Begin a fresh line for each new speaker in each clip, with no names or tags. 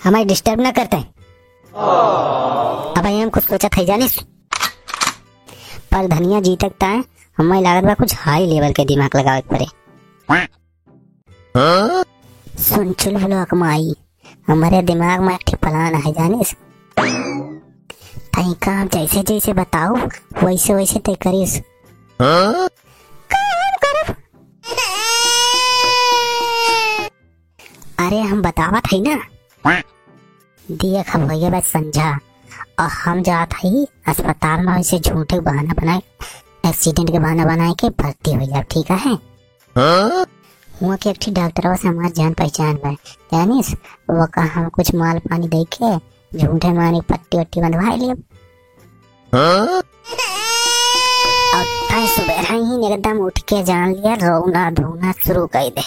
हमें डिस्टर्ब ना करते। अब हम कुछ सोचा था जानिस, पर धनिया जी तक है हमें लागत बा कुछ हाई लेवल के दिमाग लगावे पड़े। सुन चुलबुलो अकमाई, हमारे दिमाग में एक प्लान है जानिस। तई काम जैसे जैसे बताओ वैसे वैसे तय करिस। अरे हम बतावत है ना, देख भैया बस समझा। और हम जात है अस्पताल में वैसे झूठे बहाना बनाए, एक्सीडेंट के बहाना बनाए के भर्ती हो जाए, ठीक है। हुआ कि एक डॉक्टर से हमारे जान पहचान में जानिस, वो कहा हम कुछ माल पानी दे के झूठे मानी पट्टी वट्टी बंधवा लिए। और तय सुबह ही एकदम उठ के जान लिया, रोना धोना शुरू कर दे।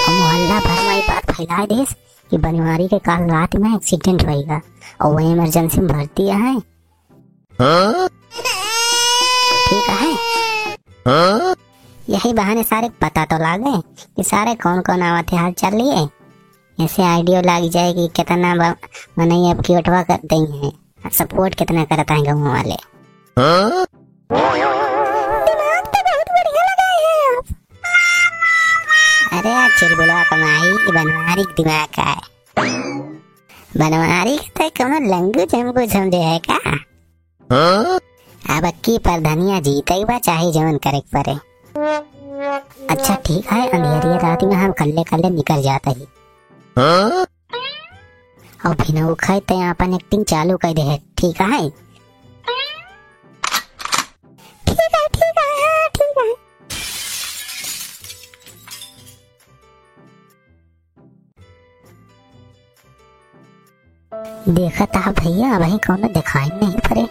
मोहल्ला भर में बात फैला देस कि बनवारी के काल रात में एक्सीडेंट होएगा और वही इमरजेंसी में भर्ती है, ठीक है। यही बहाने सारे पता तो लागे कि सारे कौन कौन आवत है हाल चल लिए, ऐसे आइडिया लग जाए कि कितना मनई अब की उठवा कर देंगे हैं, सपोर्ट कितना करता है गाँव वाले। दिमाग तो बहुत बढ़िया लगाए हैं आप। अरे चुलबुला कमाई बनवारी दिमाग का है, बनवारी तो कौन लंगू चमकू समझे है का। अब अक्की पर धनिया जीते बा चाहे जवन करे परे। अच्छा ठीक है, अंधेरी रात में हम कल्ले कल्ले निकल जाते ही और बिना उखाए ते अपन एक्टिंग चालू कर दे, ठीक है। ठीक है ठीक है ठीक है। देखा था भैया वही कौन दिखाई नहीं पड़े।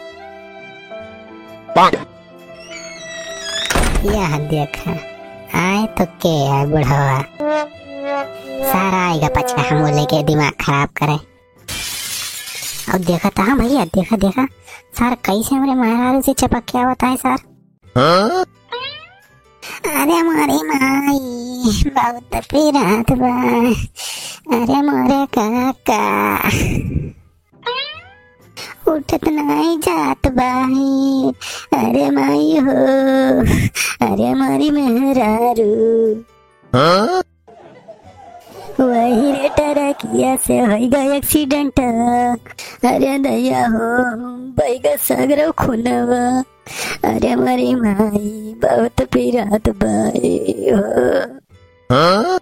यह देखा आए तो के है बुढ़ावा, सारा आएगा पचा हम लेके दिमाग खराब करे। अब देखा था भैया, देखा देखा सर कैसे हमारे महाराज से चपक क्या होता है सर। अरे हमारी माई बहुत पीरात बा, अरे मोरे काका उठत नहीं जात बाई, अरे माई हो, अरे हमारी मेहरारू वही रे टरकिया से होगा एक्सीडेंट, अरे दया हो बैगा सगरो खुनवा, अरे हमारी माई बहुत पीरात बाई हो।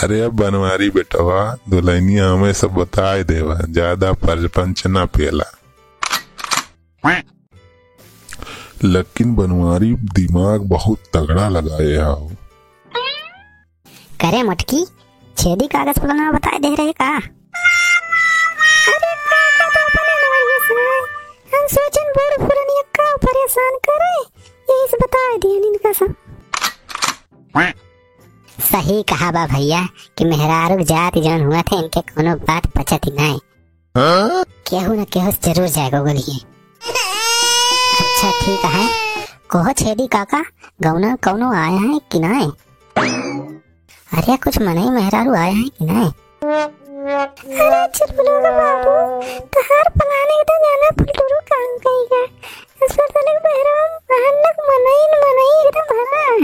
अरे अब बनवारी बेटवा दुल्हनिया हमें सब बताए देवा, ज्यादा परपंच ना पेला। लेकिन बनवारी दिमाग बहुत तगड़ा लगाए आओ।
करे मटकी छेदी कागज पुलाना बताए दे रहे का। अरे काका तो अपने नवरिया से हम सोचन बूढ़ पुरानी का परेशान करे, यही से बताए दिए इनका सब। सही कहा बा भैया कि मेहरारू जाति जान हुआ थे, इनके कोनो बात पचत ही नहीं, केहू न केहू जरूर जाएगा गोलिए। अच्छा ठीक है, कहो छेदी काका गौना कौनो आया है कि नहीं। अरे कुछ मनई मेहरारू आया है कि नहीं। अरे चुलबुलो बाबू तो हर पलाने तो जाना फुलटुरु काम करेगा, इस पर तलक मेहरारू महल्लक मनई एकदम भरा है।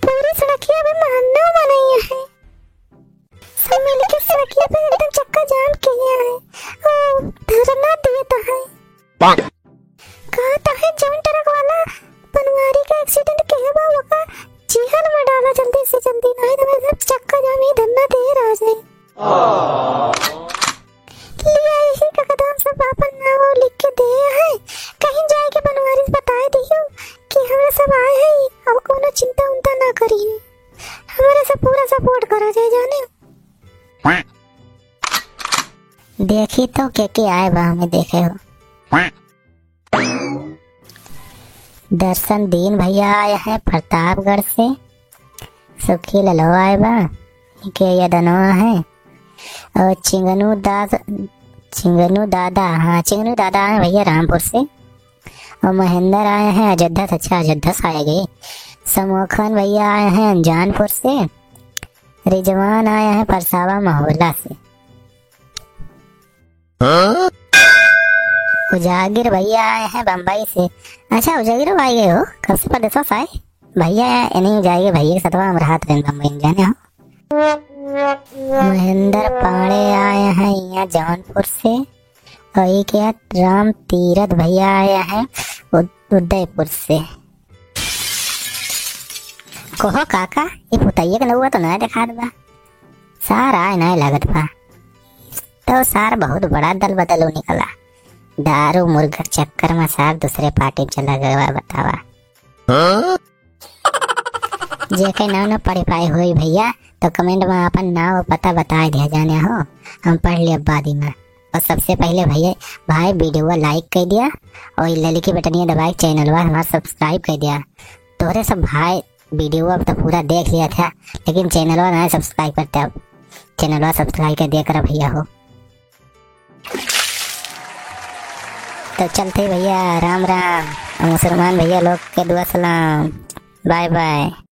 पूरी सड़किया में महन्ना बनाई है, सब मिलके सड़किया पे एकदम चक्का जाम किया है और धरना देता है। कहता है जौन ट्रक वाला बनवारी का एक्सीडेंट के बा वका जेल में डाला जल्दी से जल्दी, नहीं तो मैं सब चक्का जाम ही धरना दे रहा जाए। लिया यही का कदम सब अपन नाम लिख के दे है, कहीं जाके बनवारी से बताए दियो कि हमें सब आए हैं, अब कोनो चिंता उनता ना करिए, हमारे से पूरा सपोर्ट करा जाए जाने। देखी तो के आए बा हमें देखे हो। दर्शन दीन भैया आया है प्रतापगढ़ से, सुखी ललो आए बा के यदनवा है, और चिंगनू दादा, हाँ चिंगनू दादा आए भैया रामपुर से, और महेंद्र आए हैं अयोध्या, अच्छा अयोध्या से आए गए। समोखन भैया आए हैं जानपुर से, रिजवान आया है परसावा महोल्ला से। उजागिर भैया आए हैं बम्बई से। अच्छा उजागिर भाई गए हो, कब से परदेशों से आए भैया? नहीं उजागिर भैया के साथ हम रहा थे बम्बई में, जाने हो। महेंद्र पाड़े आए हैं यहाँ जौनपुर से। और ये क्या राम तीरथ भैया आया है उदयपुर से। कहो काका ये पुतैया के नौआ तो नया दिखा बा, सार आए नए लागत बा। तो सार बहुत बड़ा दल बदलू निकला, दारू मुर्गा चक्कर में सार दूसरे पार्टी चला गया। बतावा जेके नाम न पढ़ पाए हुई भैया तो कमेंट में अपन नाम और पता बता दिया जाने हो, हम पढ़ लिया बादी में। और सबसे पहले भैया भाई वीडियो लाइक कर दिया और लड़की बटनिया दबाई चैनल हमारा सब्सक्राइब कर दिया। तोरे सब भाई वीडियो अब तो पूरा देख लिया था लेकिन चैनल ना सब्सक्राइब करते, अब चैनल सब्सक्राइब कर दिया कर भैया हो। तो चलते भैया, राम राम। मुसलमान भैया लोग के दुआ सलाम, बाय बाय।